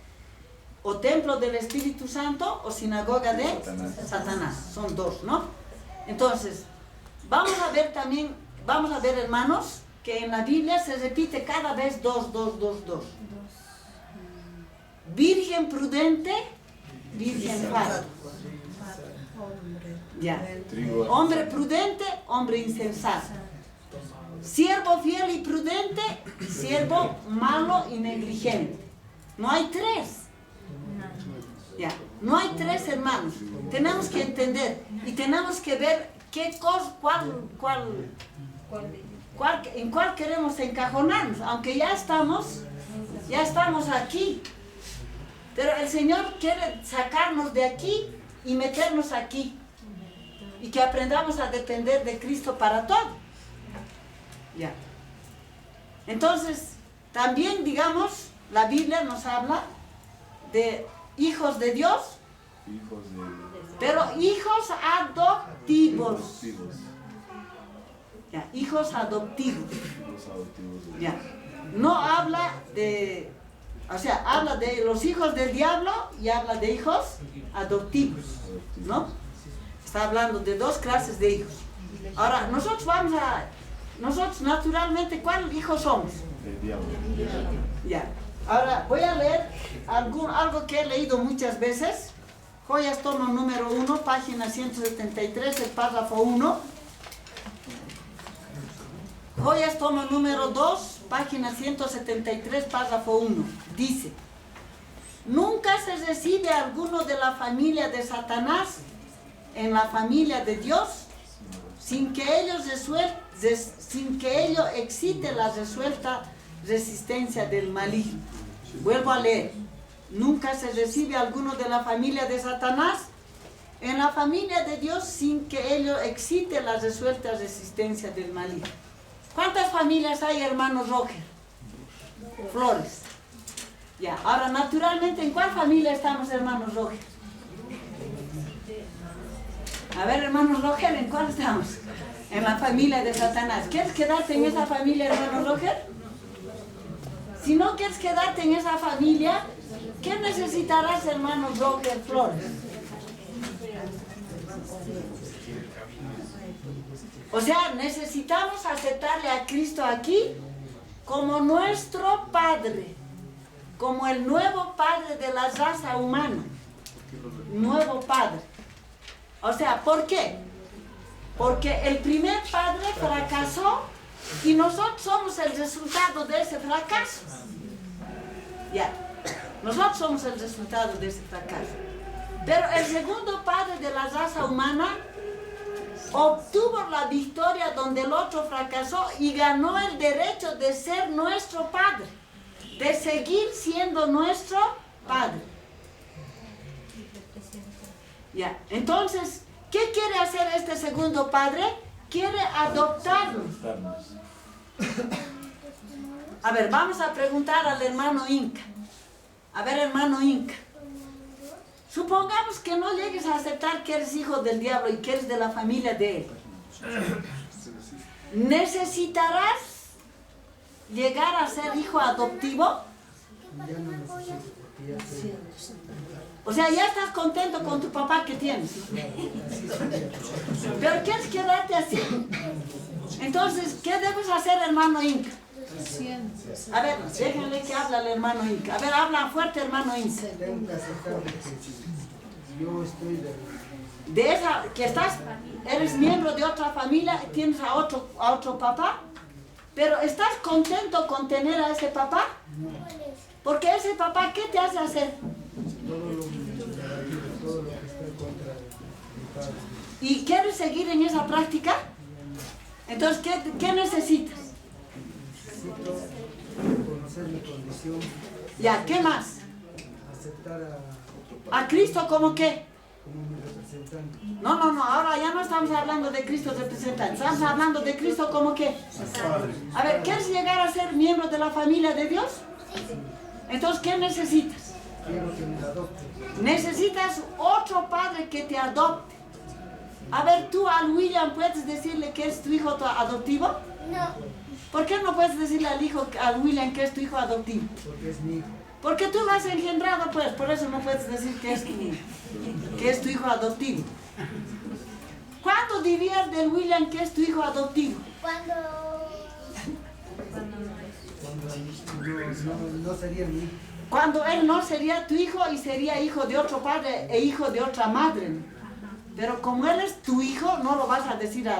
o templo del Espíritu Santo o sinagoga de Satanás. Son dos, ¿no? Entonces, vamos a ver, hermanos, que en la Biblia se repite cada vez dos. Virgen prudente, virgen falsa. Ya. Hombre prudente, hombre insensato. Siervo fiel y prudente, siervo malo y negligente. No hay tres. Ya. No hay tres, hermanos. Tenemos que entender y tenemos que ver qué cosa, en cuál queremos encajonarnos, aunque ya estamos aquí. Pero el Señor quiere sacarnos de aquí y meternos aquí. Y que aprendamos a depender de Cristo para todo. Ya. Entonces, también, digamos, la Biblia nos habla de hijos de Dios, pero hijos adoptivos. Ya, hijos adoptivos. Ya. No habla de, habla de los hijos del diablo y habla de hijos adoptivos, ¿no? Está hablando de dos clases de hijos. Ahora, nosotros naturalmente, ¿cuál hijo somos? El diablo. Ya. Ahora, voy a leer algo que he leído muchas veces. Joyas, tomo número 1, página 173, el párrafo 1. Joyas, tomo número 2, página 173, párrafo 1, dice: nunca se recibe alguno de la familia de Satanás en la familia de Dios sin que ello excite la resuelta resistencia del maligno. Vuelvo a leer: nunca se recibe alguno de la familia de Satanás en la familia de Dios sin que ello excite la resuelta resistencia del maligno. ¿Cuántas familias hay, hermano Roger Flores? Ya, ahora naturalmente, ¿en cuál familia estamos, hermano Roger? A ver, hermano Roger, ¿en cuál estamos? En la familia de Satanás. ¿Quieres quedarte en esa familia, hermano Roger? Si no quieres quedarte en esa familia, ¿qué necesitarás, hermano Roger Flores? O sea, necesitamos aceptarle a Cristo aquí como nuestro Padre, como el nuevo Padre de la raza humana. Nuevo Padre. O sea, ¿por qué? Porque el primer Padre fracasó y nosotros somos el resultado de ese fracaso. Ya, nosotros somos el resultado de ese fracaso. Pero el segundo Padre de la raza humana obtuvo la victoria donde el otro fracasó y ganó el derecho de ser nuestro Padre, de seguir siendo nuestro Padre. Ya, entonces, ¿qué quiere hacer este segundo Padre? Quiere adoptarnos. A ver, vamos a preguntar al hermano Inca. A ver, hermano Inca, supongamos que no llegues a aceptar que eres hijo del diablo y que eres de la familia de él. ¿Necesitarás llegar a ser hijo adoptivo? O sea, ya estás contento con tu papá que tienes. Pero quieres quedarte así. Entonces, ¿qué debes hacer, hermano Inca? A ver, déjenle que hable al hermano Inca. A ver, habla fuerte, hermano Inca. Tengo que aceptar de que yo estoy De esa, que eres miembro de otra familia, tienes a otro papá, pero ¿estás contento con tener a ese papá? Porque ese papá, ¿qué te hace hacer? todo lo que está en contra de mi padre. ¿Y quieres seguir en esa práctica? Entonces, ¿qué necesitas? Necesito conocer mi condición, Ya, ¿qué más? aceptar ¿A Cristo como qué? como mi representante. No, ahora ya no estamos hablando de Cristo representante, estamos hablando de Cristo como qué. A ver, ¿quieres llegar a ser miembro de la familia de Dios? Entonces, ¿qué necesitas? Quiero que me adopte. Necesitas otro padre que te adopte. A ver, tú al William puedes decirle que es tu hijo adoptivo. No, ¿Por qué no puedes decirle al William que es tu hijo adoptivo? Porque es mi hijo. Porque tú lo has engendrado, pues, por eso no puedes decir que es tu hijo adoptivo. ¿Cuándo dirías del William que es tu hijo adoptivo? cuando No sería mi hijo. Cuando él no sería tu hijo y sería hijo de otro padre e hijo de otra madre. Pero como él es tu hijo, no lo vas a decir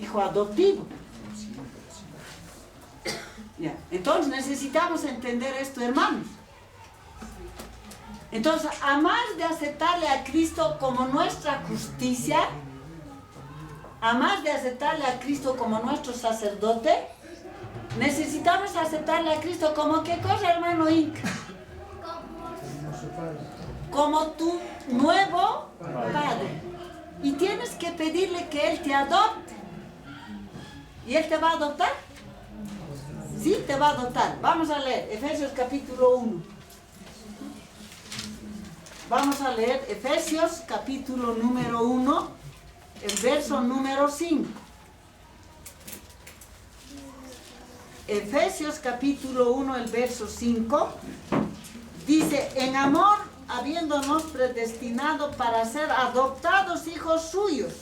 hijo adoptivo. Ya. Entonces necesitamos entender esto, hermanos. Entonces, a más de aceptarle a Cristo como nuestra justicia, a más de aceptarle a Cristo como nuestro sacerdote, necesitamos aceptarle a Cristo como ¿qué cosa, hermano Inca? Como su padre. Como tu nuevo Padre. Y tienes que pedirle que Él te adopte. ¿Y Él te va a adoptar? Sí, te va a adoptar. Vamos a leer Efesios capítulo 1. Vamos a leer Efesios capítulo número 1, el verso número 5. Efesios capítulo 1, el verso 5, dice: en amor, habiéndonos predestinado para ser adoptados hijos suyos,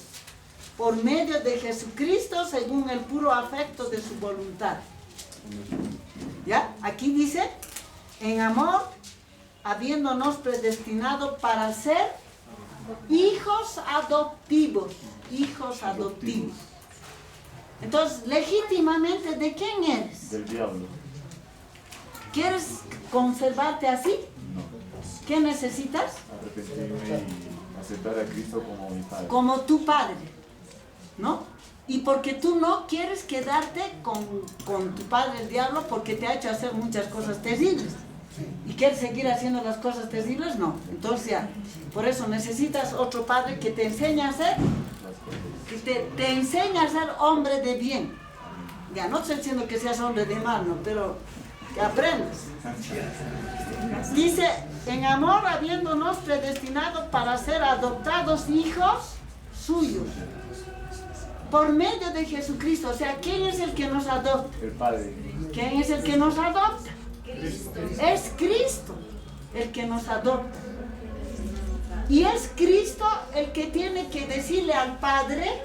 por medio de Jesucristo, según el puro afecto de su voluntad. ¿Ya? Aquí dice, en amor, habiéndonos predestinado para ser hijos adoptivos. Hijos adoptivos. Entonces, legítimamente, ¿de quién eres? Del diablo. ¿Quieres conservarte así? No. ¿Qué necesitas? Arrepentirme y aceptar a Cristo como mi Padre. Como tu padre, ¿no? Y porque tú no quieres quedarte con tu padre el diablo porque te ha hecho hacer muchas cosas terribles. ¿Y quieres seguir haciendo las cosas terribles? No. Entonces ya, por eso necesitas otro padre que te enseñe a ser, que te enseñe a ser hombre de bien. Ya, no estoy diciendo que seas hombre de mal, no, pero que aprendas. Dice, en amor habiéndonos predestinado para ser adoptados hijos suyos. Por medio de Jesucristo. O sea, ¿quién es el que nos adopta? El Padre. ¿Quién es el que nos adopta? Es Cristo el que nos adopta. Y es Cristo el que tiene que decirle al Padre,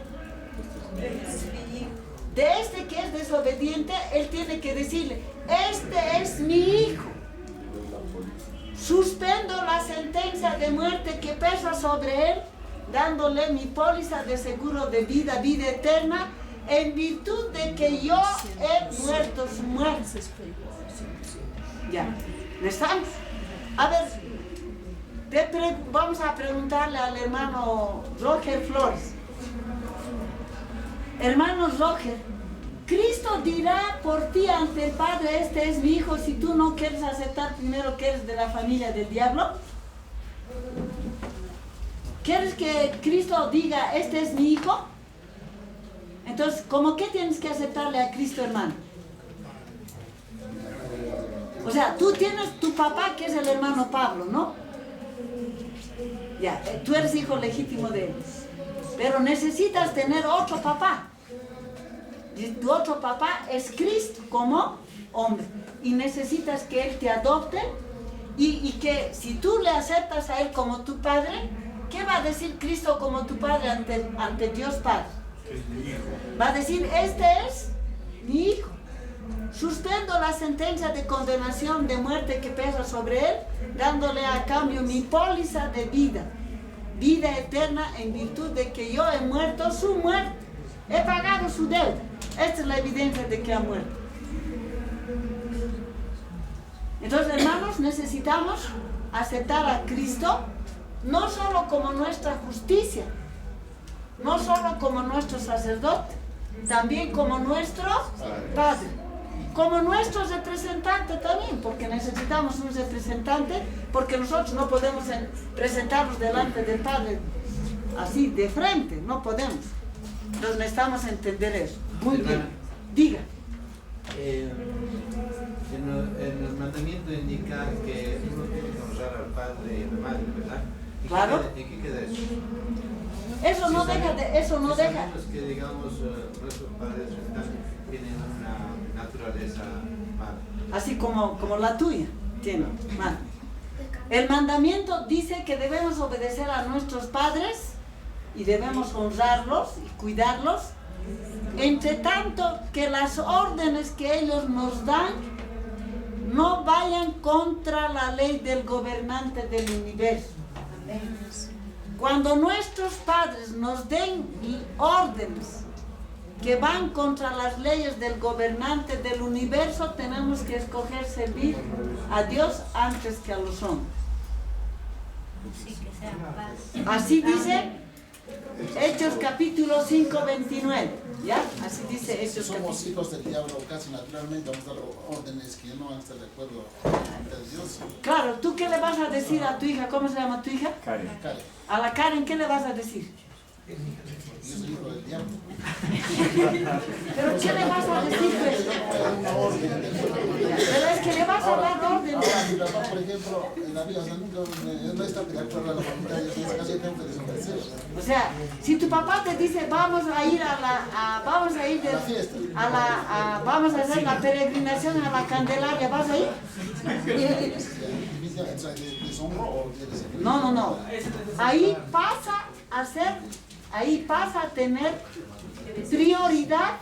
de este que es desobediente, Él tiene que decirle, este es mi hijo. Suspendo la sentencia de muerte que pesa sobre él, dándole mi póliza de seguro de vida, vida eterna, en virtud de que yo he muerto su muerte. Ya, ¿estamos? A ver, vamos a preguntarle al hermano Roger Flores. Hermano Roger, Cristo dirá por ti ante el Padre, este es mi hijo, si tú no quieres aceptar primero que eres de la familia del diablo. ¿Quieres que Cristo diga, este es mi hijo? Entonces, ¿cómo que tienes que aceptarle a Cristo, hermano? O sea, tú tienes tu papá, que es el hermano Pablo, ¿no? Ya, tú eres hijo legítimo de él. Pero necesitas tener otro papá. Y tu otro papá es Cristo como hombre. Y necesitas que Él te adopte y que si tú le aceptas a Él como tu padre, ¿qué va a decir Cristo como tu padre ante Dios Padre? Va a decir, este es mi hijo. Suspendo la sentencia de condenación de muerte que pesa sobre Él, dándole a cambio mi póliza de vida. Vida eterna en virtud de que yo he muerto su muerte. He pagado su deuda. Esta es la evidencia de que ha muerto. Entonces, hermanos, necesitamos aceptar a Cristo no solo como nuestra justicia, no solo como nuestro sacerdote, también como nuestro Padre, como nuestro representante también, porque necesitamos un representante, porque nosotros no podemos presentarnos delante del Padre así de frente, no podemos. Entonces necesitamos entender eso. Muy bien. Diga. En el mandamiento indica que uno tiene que honrar al padre y a la madre, ¿verdad? Claro. ¿En qué queda eso? Eso no deja de, eso no deja. Sabemos que, digamos, nuestros padres tienen una naturaleza mala. Así como la tuya tiene mal. El mandamiento dice que debemos obedecer a nuestros padres y debemos honrarlos y cuidarlos, entre tanto que las órdenes que ellos nos dan no vayan contra la ley del gobernante del universo. Cuando nuestros padres nos den órdenes que van contra las leyes del gobernante del universo, tenemos que escoger servir a Dios antes que a los hombres. Así dice Hechos capítulo 5, 29. ¿Ya? Así dice Hechos Si somos hijos del diablo, casi naturalmente vamos a dar órdenes que no van a estar de acuerdo ante Dios. Claro, ¿tú qué le vas a decir a tu hija? ¿Cómo se llama tu hija? Karen. Karen, A la Karen, ¿qué le vas a decir? yo soy hijo del diablo. ¿Pero qué le vas a decir, pues? Pero es que le vas a dar órdenes. Ahora, mi papá, por ejemplo, en la vida, o sea, nunca no está de acuerdo a la voluntad de Dios, casi tengo que desobedecer. O sea, si tu papá te dice vamos a ir vamos a ir A la fiesta. vamos a hacer la peregrinación a la Candelaria, ¿vas a ir? ¿Deshonro o de No. Ahí pasa a tener prioridad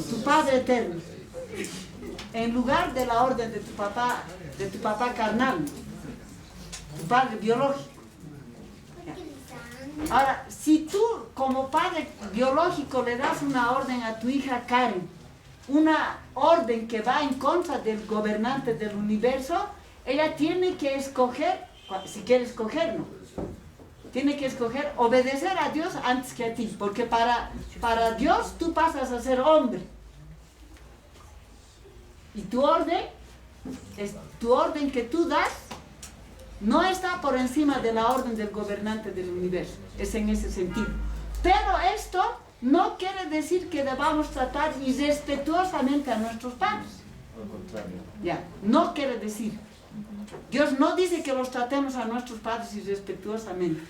tu Padre eterno, en lugar de la orden de tu papá carnal, tu padre biológico. Ahora, si tú como padre biológico le das una orden a tu hija Karen una orden que va en contra del gobernante del universo, ella tiene que escoger, si quiere escoger, no. Tiene que escoger obedecer a Dios antes que a ti, porque para Dios tú pasas a ser hombre. Y tu orden que tú das no está por encima de la orden del gobernante del universo. Es en ese sentido. Pero esto no quiere decir que debamos tratar irrespetuosamente a nuestros padres. Al contrario. Ya, no quiere decir. Dios no dice que los tratemos a nuestros padres irrespetuosamente.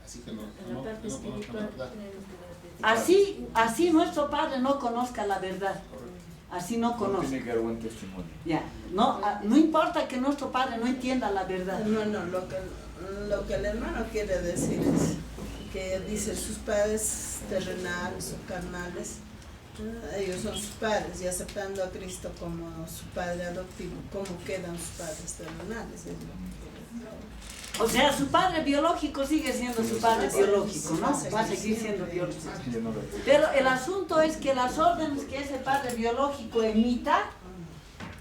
Así que no En la parte conozcan la espiritual. verdad. Así nuestro padre no conozca la verdad. Así no No conozca. tiene que dar buen testimonio. Ya, no importa que nuestro padre no entienda la verdad. Hermano, lo que el hermano quiere decir es que dice sus padres terrenales o carnales, ellos son sus padres, y aceptando a Cristo como su padre adoptivo, ¿cómo quedan sus padres terrenales? O sea, su padre biológico sigue siendo su padre biológico, ¿no? Va a seguir siendo biológico. Yo no lo- Pero el asunto es que las órdenes que ese padre biológico emita,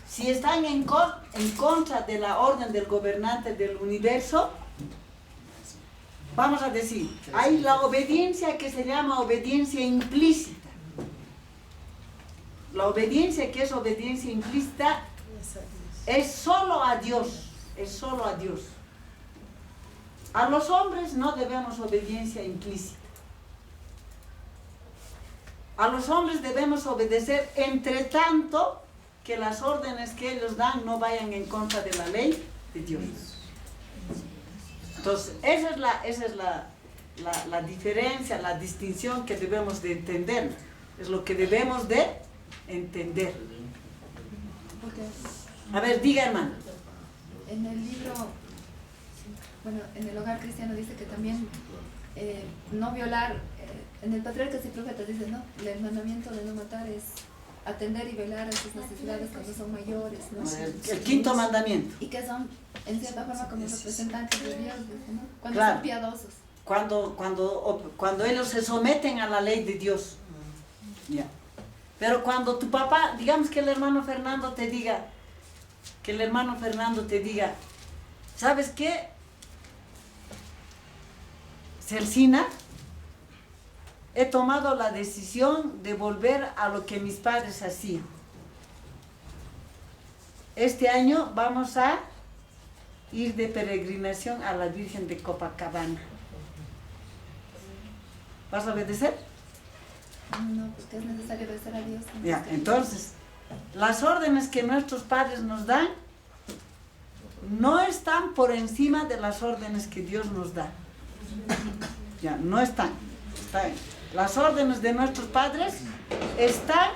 si están en contra de la orden del gobernante del universo, vamos a decir, hay la obediencia que se llama obediencia implícita. La obediencia que es obediencia implícita es solo a Dios, es solo a Dios. A los hombres no debemos obediencia implícita. A los hombres debemos obedecer entre tanto que las órdenes que ellos dan no vayan en contra de la ley de Dios. Entonces, esa es la diferencia, la distinción que debemos de entender. Es lo que debemos de entender. A ver, diga, hermano. En el libro, bueno, en el hogar cristiano dice que también no violar, en el Patriarcas y Profetas dice, ¿no? El mandamiento de no matar es atender y velar a sus necesidades cuando son mayores, ¿no? El quinto mandamiento. Y que son, en cierta forma, como representantes de Dios, dice, ¿no? Cuando Claro. son piadosos. Cuando ellos se someten a la ley de Dios. Ya. Pero cuando tu papá, digamos que el hermano Fernando te diga, ¿sabes qué? Celcina, he tomado la decisión de volver a lo que mis padres hacían. Este año vamos a ir de peregrinación a la Virgen de Copacabana. ¿Vas a obedecer? No, porque es necesario obedecer a Dios. ¿no? Ya, entonces, las órdenes que nuestros padres nos dan no están por encima de las órdenes que Dios nos da. Ya, no están. Las órdenes de nuestros padres están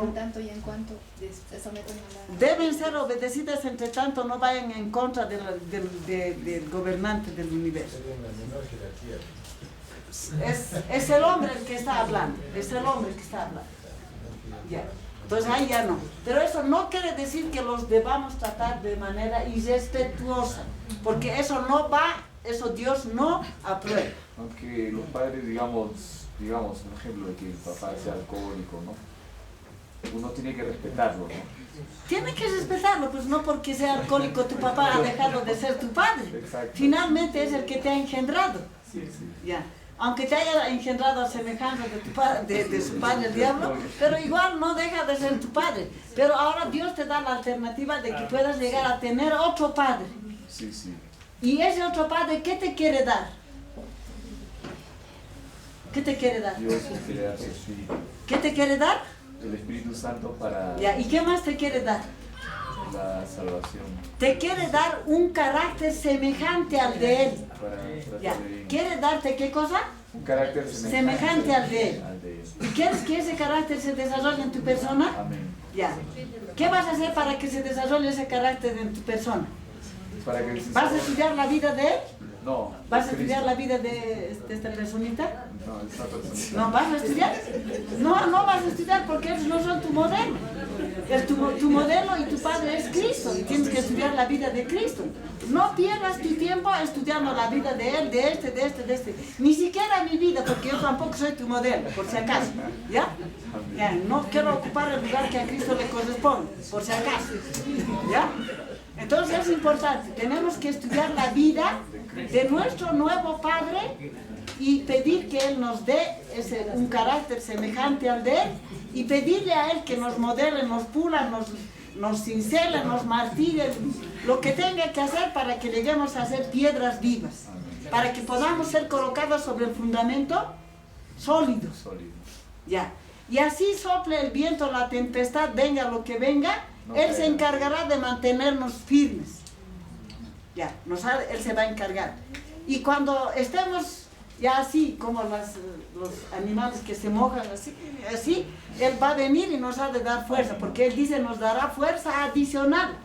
En tanto y en cuanto se someten a la... deben ser obedecidas, entre tanto no vayan en contra del gobernante del universo. Es el hombre el que está hablando, Ya. Entonces ahí ya no. Pero eso no quiere decir que los debamos tratar de manera irrespetuosa, porque eso Dios no aprueba. Aunque los padres, digamos, un ejemplo de que el papá sea alcohólico, ¿no? Uno tiene que respetarlo, ¿no? Tiene que respetarlo, pues no porque sea alcohólico tu papá ha dejado de ser tu padre. Exacto. Finalmente es el que te ha engendrado. Sí, sí. Ya. Aunque te haya engendrado a semejanza de su padre el diablo, pero igual no deja de ser tu padre. Pero ahora Dios te da la alternativa de que puedas llegar a tener otro padre. Sí, sí. Y ese otro padre, ¿qué te quiere dar? ¿Qué te quiere dar? Dios quiere dar su espíritu. ¿Qué te quiere dar? El Espíritu Santo para Ya. ¿Y qué más te quiere dar? la salvación, Te quiere dar un carácter semejante al de Él. para Ya. tratar de bien. ¿Quiere darte qué cosa? Un carácter Semejante al de Él. al de él. ¿Y quieres que ese carácter se desarrolle en tu persona? Amén. Ya. ¿Qué vas a hacer para que se desarrolle ese carácter en tu persona? Para que ¿Vas a estudiar la vida de Él? No. ¿Vas a estudiar la vida de esta personita? No, esta persona. ¿No vas a estudiar? No vas a estudiar porque ellos no son tu modelo. Tu modelo y tu padre es Cristo y tienes que estudiar la vida de Cristo. No pierdas tu tiempo estudiando la vida de él, de este. Ni siquiera mi vida, porque yo tampoco soy tu modelo, por si acaso. ¿Ya? Ya, no quiero ocupar el lugar que a Cristo le corresponde, por si acaso. ¿Ya? Entonces es importante, tenemos que estudiar la vida de nuestro nuevo Padre y pedir que Él nos dé un carácter semejante al de Él y pedirle a Él que nos modele, nos pula, nos cincele, nos martille, lo que tenga que hacer para que lleguemos a ser piedras vivas, para que podamos ser colocados sobre el fundamento sólido. Ya. Y así sople el viento, la tempestad, venga lo que venga, Él se encargará de mantenernos firmes. Ya, Él se va a encargar. Y cuando estemos ya así, como los animales que se mojan así, Él va a venir y nos ha de dar fuerza, porque Él dice, nos dará fuerza adicional.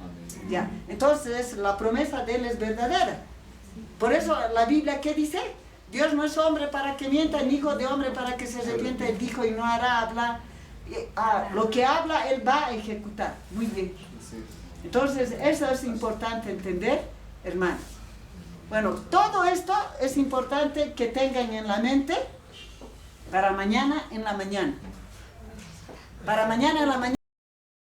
Ya, entonces la promesa de Él es verdadera. Por eso la Biblia, ¿qué dice? Dios no es hombre para que mienta, ni hijo de hombre para que se arrepienta. Él dijo y no hará hablar. Lo que habla, Él va a ejecutar. Muy bien. Entonces, eso es importante entender, hermanos. Bueno, todo esto es importante que tengan en la mente para mañana en la mañana. Para mañana en la mañana.